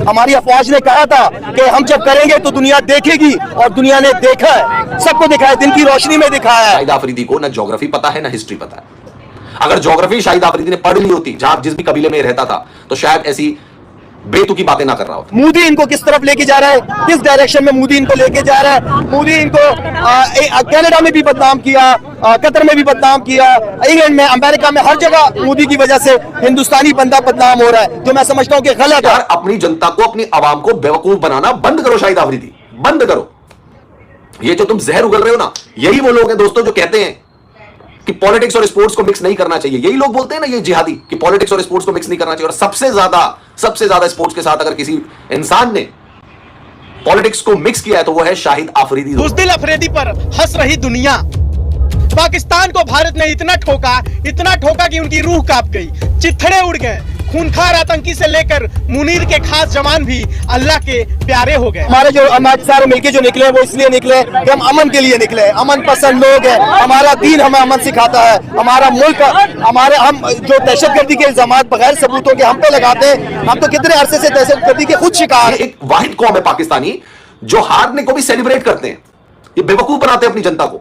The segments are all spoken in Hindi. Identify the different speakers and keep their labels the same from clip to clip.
Speaker 1: हमारी अफवाज ने कहा था कि हम जब करेंगे तो दुनिया देखेगी, और दुनिया ने देखा है, सबको दिखाया, दिन की रोशनी में दिखाया है।
Speaker 2: शाहिद आफरीदी को ना ज्योग्राफी पता है ना हिस्ट्री पता है। अगर ज्योग्राफी शाहिद आफरीदी ने पढ़ ली होती, जहां जिस भी कबीले में रहता था, तो शायद ऐसी बेतुकी बातें ना कर रहा होता।
Speaker 1: मोदी इनको किस तरफ लेके जा रहा है, किस डायरेक्शन में मोदी इनको लेके जा रहा है। मोदी इनको कनाडा में भी बदनाम किया, कतर में भी बदनाम किया, इंग्लैंड में, अमेरिका में, हर जगह मोदी की वजह से हिंदुस्तानी बंदा बदनाम हो रहा है, जो मैं समझता हूं कि गलत है।
Speaker 2: अपनी जनता को, अपनी आवाम को बेवकूफ बनाना बंद करो शाहिद आफरीदी, बंद करो। ये जो तुम जहर उगल रहे हो ना, यही वो लोग हैं दोस्तों जो कहते हैं कि पॉलिटिक्स और स्पोर्ट्स को मिक्स नहीं करना चाहिए। यही लोग बोलते हैं ना, ये जिहादी, कि पॉलिटिक्स और स्पोर्ट्स को मिक्स नहीं करना चाहिए। और सबसे ज्यादा स्पोर्ट्स के साथ अगर किसी इंसान ने पॉलिटिक्स को मिक्स किया है तो वो है शाहिद आफरीदी।
Speaker 3: बुज़दिल अफरीदी पर हंस रही दुनिया। पाकिस्तान को भारत ने इतना ठोका कि उनकी रूह कांप गई, चिथड़े उड़ गए। खूंखार आतंकी से लेकर मुनीर के खास जवान भी अल्लाह के प्यारे हो गए।
Speaker 1: हमारे जो सारे मिलके जो निकले वो इसलिए निकले कि हम अमन के लिए निकले, अमन पसंद लोग हैं। हमारा दीन हमें अमन सिखाता है, हमारा मुल्क, हम जो दहशतगर्दी के इल्जाम बगैर सबूतों के हम पे लगाते हैं, हम तो कितने अरसे से दहशतगर्दी के खुद शिकार।
Speaker 2: एक वाहिद कौम है पाकिस्तानी जो हारने को भी सेलिब्रेट करते हैं। ये बेवकूफ बनाते हैं अपनी जनता को।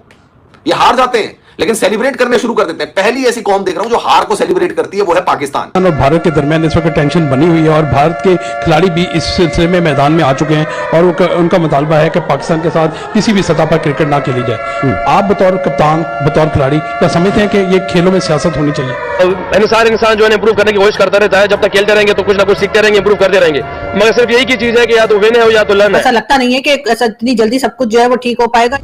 Speaker 2: ये हार जाते हैं लेकिन सेलिब्रेट करने शुरू कर देते हैं। पहली ऐसी कौम देख रहा हूं जो हार को सेलिब्रेट करती है, वो है पाकिस्तान।
Speaker 4: और भारत के दरमियान इस वक्त टेंशन बनी हुई है और भारत के खिलाड़ी भी इस सिलसिले में मैदान में आ चुके हैं और उनका मुतालबा है कि पाकिस्तान के साथ किसी भी सतह पर क्रिकेट ना खेली जाए। आप बतौर कप्तान, बतौर खिलाड़ी क्या समझते हैं कि ये खेलों में सियासत होनी चाहिए?
Speaker 5: सारे इंसान जो है इंप्रूव करने की कोशिश करता रहता है। जब तक खेलते रहेंगे तो कुछ ना कुछ सीखते रहेंगे, इंप्रूव करते रहेंगे। मगर सिर्फ यही की चीज है कि या तो विन है या तो लर्न है।
Speaker 6: ऐसा लगता नहीं है कि ऐसा इतनी जल्दी सब कुछ जो है वो ठीक हो पाएगा।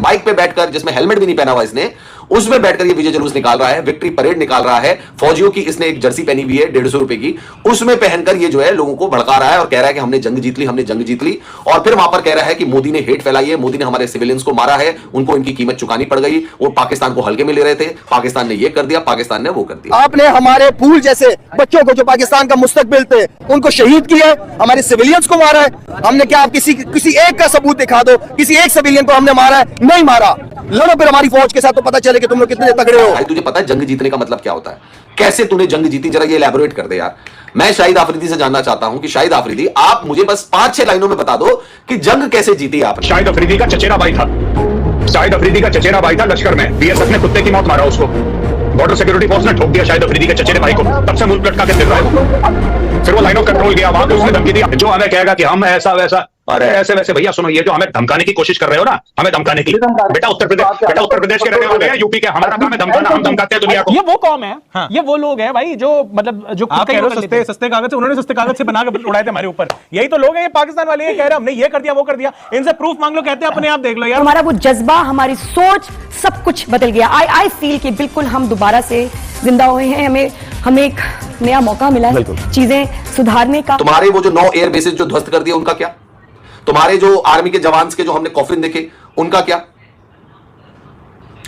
Speaker 2: बाइक पे बैठकर, जिसमें हेलमेट भी नहीं पहना हुआ इसने, उसमें बैठकर ये विजय जुलूस निकाल रहा है, विक्ट्री परेड निकाल रहा है। फौजियों की इसने एक जर्सी पहनी हुई है 150 रुपए की, उसमें पहनकर ये जो है लोगों को भड़का रहा है और कह रहा है कि हमने जंग जीत ली, हमने जंग जीत ली। और फिर वहां पर कह रहा है कि मोदी ने हेट फैलाई है, मोदी ने हमारे सिविलियंस को मारा है, उनको इनकी कीमत चुकानी पड़ गई। वो पाकिस्तान को हल्के में ले रहे थे, पाकिस्तान ने ये कर दिया, पाकिस्तान ने वो कर दिया।
Speaker 1: आपने हमारे फूल जैसे बच्चों को, जो पाकिस्तान का मुस्तकबिल थे, उनको शहीद किया, हमारे सिविलियंस को मारा है। हमने क्या, आप किसी एक का सबूत दिखा दो, किसी एक सिविलियन को हमने मारा है? नहीं मारा। लड़ो फिर हमारी फौज के साथ, तो पता चले कि तुम लोग कितने तगड़े हो।
Speaker 2: भाई तुझे पता है जंग जीतने का मतलब क्या होता है? कैसे तूने जंग जीती, जरा ये इलैबोरेट कर दे यार। मैं शाहिद आफरीदी से जानना चाहता हूं कि शाहिद आफरीदी, आप मुझे बस 5-6 लाइनों में बता दो कि जंग कैसे जीती आपने।
Speaker 7: शाहिद अफरीदी का चचेरा भाई था, शाहिद अफरीदी का चचेरा भाई था लश्कर में। बीएसएफ ने कुत्ते की मौत मारा उसको, बॉर्डर सिक्योरिटी फोर्स ने ठोक दिया शाहिद अफरीदी के चचेरे भाई को। तब से मुल्क लटका के फिर रहा है। फिर वो लाइन ऑफ कंट्रोल गया, वहां पे उसने धमकी दी जो हमें कहेगा कि हम ऐसा वैसा। अरे ऐसे वैसे भैया सुनो, ये जो हमें धमकाने की कोशिश कर रहे हो ना, हमें धमकाने की, बेटा उत्तर प्रदेश के रहने वाले हैं, यूपी के, हमारा काम है धमकाना, हम धमकाते हैं दुनिया को।
Speaker 8: ये वो कौम है, हाँ। ये वो लोग हैं भाई जो मतलब जो आप कह रहे हो सस्ते कागज से, उन्होंने सस्ते कागज से बनाकर उड़ाए थे हमारे ऊपर। यही तो लोग हैं, ये पाकिस्तान वाले ये कह रहे हैं हमने ये कर दिया वो कर दिया। इनसे प्रूफ मांग लो, कहते हैं अपने आप देख लो यार।
Speaker 6: हमारा वो जज्बा, हमारी सोच, सब कुछ बदल गया। आई फील कि बिल्कुल हम दोबारा से जिंदा हुए हैं। हमें एक नया मौका मिला है चीजें सुधारने का।
Speaker 2: तुम्हारे वो जो 9 एयर बेसेस जो ध्वस्त कर दिए उनका क्या? तुम्हारे जो आर्मी के जवान के जो हमने कॉफिन देखे उनका क्या?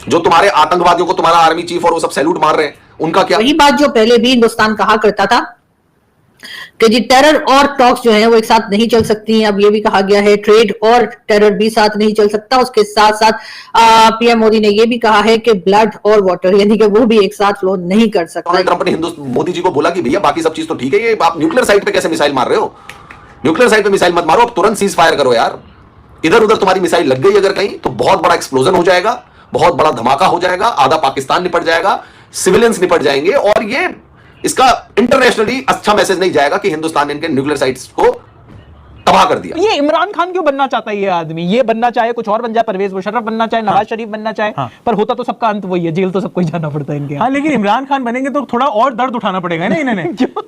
Speaker 2: जो तुम्हारे आतंकवादियों को तुम्हारा आर्मी चीफ और वो सब सैल्यूट मार रहे हैं उनका क्या?
Speaker 6: वही बात जो पहले भी हिंदुस्तान कहा करता था कि जी टेरर और टॉक्स जो है वो एक साथ नहीं चल सकती। अब ये भी कहा गया है ट्रेड और टेरर भी साथ नहीं चल सकता। उसके साथ साथ पीएम मोदी ने ये भी कहा है कि ब्लड और वाटर यानी कि वो भी एक साथ फ्लो नहीं कर सकता।
Speaker 2: ट्रंप ने मोदी जी को बोला कि भैया बाकी सब चीज तो ठीक है, ये आप न्यूक्लियर साइट पे कैसे मिसाइल मार रहे हो? न्यूक्लियर साइट पे मिसाइल मत मारो, अब तुरंत सीज फायर करो यार। इधर उधर तुम्हारी मिसाइल लग गई अगर कहीं तो बहुत बड़ा एक्सप्लोजन हो जाएगा, बहुत बड़ा धमाका हो जाएगा, आधा पाकिस्तान निपट जाएगा, सिविलियंस निपट जाएंगे। और ये इसका इंटरनेशनली अच्छा मैसेज नहीं जाएगा कि हिंदुस्तान ने इनके न्यूक्लियर साइट्स को तबाह कर दिया।
Speaker 8: ये इमरान खान क्यों बनना चाहता है ये आदमी? ये बनना चाहे कुछ और बन जाए, परवेज मुशर्रफ बनना चाहे, नवाज शरीफ बनना चाहे, पर होता तो सबका अंत वही है, जेल तो सबको ही जाना पड़ता है इनके।
Speaker 9: हाँ, लेकिन इमरान खान बनेंगे तो थोड़ा और दर्द उठाना पड़ेगा ना इन्हें।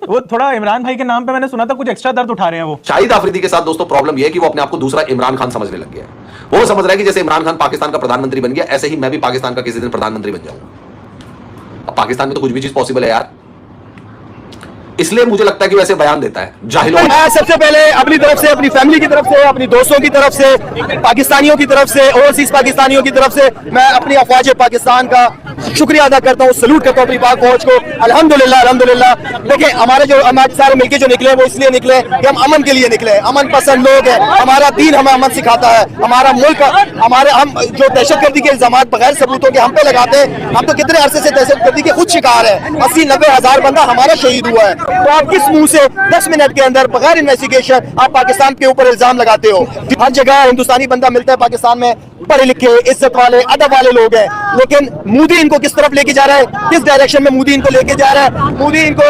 Speaker 9: वो थोड़ा इमरान भाई के नाम पे मैंने सुना था कुछ एक्स्ट्रा दर्द उठा रहे हैं वो।
Speaker 2: शाहिद आफरीदी के साथ दोस्तों प्रॉब्लम यह है कि वो अपने आप को दूसरा इमरान खान समझने लग गया है। वो समझ रहा है कि जैसे इमरान खान पाकिस्तान का प्रधानमंत्री बन गया, ऐसे ही मैं भी पाकिस्तान का किसी दिन प्रधानमंत्री बन जाऊंगा। अब पाकिस्तान में तो कुछ भी चीज पॉसिबल है यार, इसलिए मुझे लगता है कि वैसे बयान देता है जाहिलों।
Speaker 1: मैं सबसे पहले अपनी तरफ से, अपनी फैमिली की तरफ से, अपनी दोस्तों की तरफ से, पाकिस्तानियों की तरफ से, ओवरसीज पाकिस्तानियों की तरफ से मैं अपनी अफवाज पाकिस्तान का शुक्रिया अदा करता हूँ, सलूट करता हूँ अपनी पाक फौज को। अल्हम्दुलिल्लाह अल्हम्दुलिल्लाह। देखिए हमारे जो हमारे सारे मिलके जो निकले वो इसलिए निकले कि हम अमन के लिए निकले, अमन पसंद लोग हैं। हमारा दीन हमें अमन सिखाता है, हमारा मुल्क हम जो दहशतगर्दी के इल्जामात बगैर सबूतों के हम पे लगाते हैं, हम तो कितने अरसे से दहशतगर्दी के खुद शिकार है। 80-90 हजार बंदा हमारा शहीद हुआ है, तो आप किस मुंह से 10 मिनट के अंदर बगैर इन्वेस्टिगेशन आप पाकिस्तान के ऊपर इल्जाम लगाते हो? हर जगह हिंदुस्तानी बंदा मिलता है पाकिस्तान में, पढ़े लिखे इज्जत वाले अदब वाले लोग हैं, लेकिन मोदी इनको किस तरफ लेके जा रहा है, किस डायरेक्शन में मोदी इनको लेके जा रहा है? मोदी इनको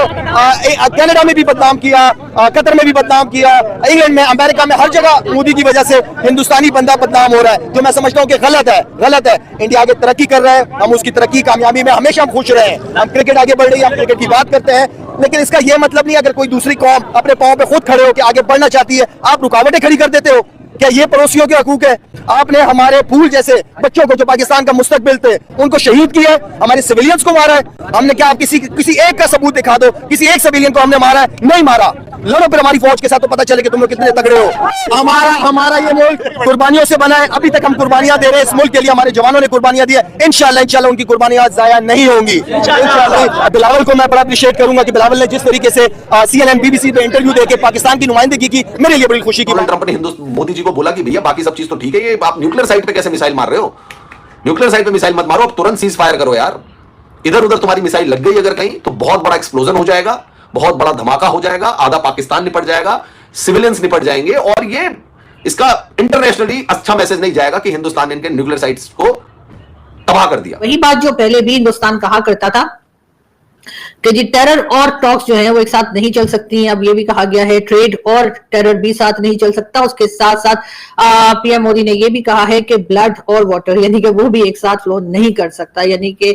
Speaker 1: कनाडा में भी बदनाम किया, कतर में भी बदनाम किया, इंग्लैंड में, अमेरिका में, हर जगह मोदी की वजह से हिंदुस्तानी बंदा बदनाम हो रहा है, जो मैं समझता हूँ कि गलत है। इंडिया आगे तरक्की कर रहा है, हम उसकी तरक्की कामयाबी में हमेशा खुश रहे हैं। हम क्रिकेट आगे बढ़ रही है, हम क्रिकेट की बात करते हैं, लेकिन इसका यह मतलब नहीं अगर कोई दूसरी कौम अपने पांव पे खुद खड़े होकर आगे बढ़ना चाहती है, आप रुकावटें खड़ी कर देते हो। क्या ये पड़ोसियों के हकूक है? आपने हमारे फूल जैसे बच्चों को जो पाकिस्तान का मुस्तकबिल थे उनको शहीद किया है, हमारे सिविलियंस को मारा है। हमने क्या, आप किसी एक का सबूत दिखा दो, किसी एक सिविलियन को हमने मारा है? नहीं मारा। लड़ो फिर हमारी फौज के साथ, तो पता चले कि तुम लोग कितने तगड़े हो। हमारा ये मुल्क कुर्बानियों से बना है, अभी तक हम कुर्बानियां दे रहे हैं इस मुल्क के लिए, हमारे जवानों ने कुर्बानियां दी है। इंशाल्लाह उनकी कुर्बानियां जाया नहीं होंगी। इंशाल्लाह बिलावल को मैं बड़ा अप्रिशिएट करूंगा कि बिलावल ने जिस तरीके से CNN BBC पे इंटरव्यू देके पाकिस्तान की नुमाइंदगी की, मेरे लिए बड़ी खुशी की।
Speaker 2: ट्रंप ने मोदी जी को बोला कि भैया बाकी सब चीज तो ठीक है, ये आप न्यूक्लियर साइट पे कैसे मिसाइल मार रहे हो? न्यूक्लियर साइट पे मिसाइल मत मारो, अब तुरंत सीज फायर करो यार। इधर उधर तुम्हारी मिसाइल लग गई अगर कहीं तो बहुत बड़ा एक्सप्लोजन हो जाएगा, बहुत बड़ा धमाका हो जाएगा, आधा पाकिस्तान निपट जाएगा, सिविलियंस निपट जाएंगे, और ये इसका इंटरनेशनली अच्छा मैसेज नहीं जाएगा कि हिंदुस्तान ने इनके न्यूक्लियर साइट्स को तबाह कर दिया।
Speaker 6: वही बात जो पहले भी हिंदुस्तान कहा करता था कि जी टेरर और टॉक्स जो है वो एक साथ नहीं चल सकती हैं। अब ये भी कहा गया है ट्रेड और टेरर भी साथ नहीं चल सकता। उसके साथ साथ पीएम मोदी ने ये भी कहा है कि ब्लड और वाटर यानी कि वो भी एक साथ फ्लो नहीं कर सकता। यानी कि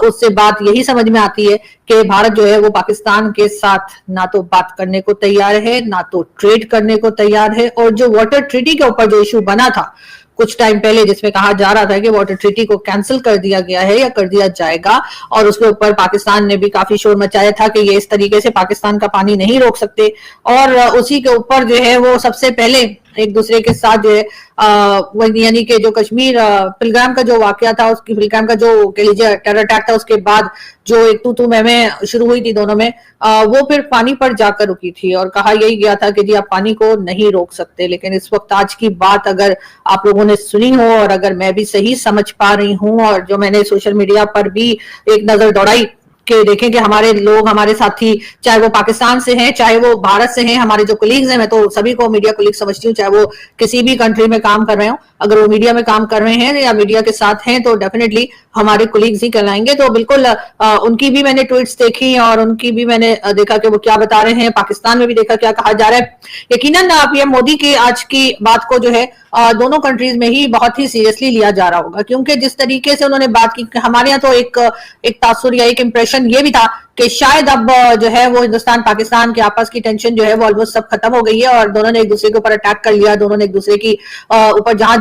Speaker 6: उससे बात यही समझ में आती है कि भारत जो है वो पाकिस्तान के साथ ना तो बात करने को तैयार है, ना तो ट्रेड करने को तैयार है। और जो वाटर ट्रीटी के ऊपर जो इशू बना था कुछ टाइम पहले, जिसमें कहा जा रहा था कि वाटर ट्रीटी को कैंसिल कर दिया गया है या कर दिया जाएगा, और उसके ऊपर पाकिस्तान ने भी काफी शोर मचाया था कि ये इस तरीके से पाकिस्तान का पानी नहीं रोक सकते। और उसी के ऊपर जो है वो सबसे पहले एक दूसरे के साथ जो है यानी कि जो कश्मीर पिलग्राम का जो वाकया था, उसकी पिलग्राम का जो कह लीजिए टेरर अटैक था, उसके बाद जो एक तू मैं शुरू हुई थी दोनों में, वो फिर पानी पर जाकर रुकी थी और कहा यही गया था कि जी आप पानी को नहीं रोक सकते। लेकिन इस वक्त आज की बात अगर आप लोगों ने सुनी हो और अगर मैं भी सही समझ पा रही हूँ, और जो मैंने सोशल मीडिया पर भी एक नजर दौड़ाई कि देखें कि हमारे लोग, हमारे साथी, चाहे वो पाकिस्तान से हैं, चाहे वो भारत से हैं, हमारे जो कोलीग्स हैं, मैं तो सभी को मीडिया कोलीग समझती हूँ, चाहे वो किसी भी कंट्री में काम कर रहे हो, अगर वो मीडिया में काम कर रहे हैं या मीडिया के साथ हैं तो डेफिनेटली हमारे कोलीग्स ही कहलाएंगे। तो बिल्कुल उनकी भी मैंने ट्वीट्स देखी और उनकी भी मैंने देखा कि वो क्या बता रहे हैं। पाकिस्तान में भी देखा क्या कहा जा रहा है। यकीनन पीएम मोदी की आज की बात को जो है दोनों कंट्रीज में ही बहुत ही सीरियसली लिया जा रहा होगा, क्योंकि जिस तरीके से उन्होंने बात की, हमारे यहाँ तो एक तासुर या एक इंप्रेशन ये भी था कि शायद अब जो है वो हिंदुस्तान पाकिस्तान के आपस की टेंशन जो है वो ऑलमोस्ट सब खत्म हो गई है और दोनों ने एक दूसरे के ऊपर अटैक कर लिया, दोनों ने एक दूसरे की ऊपर जहां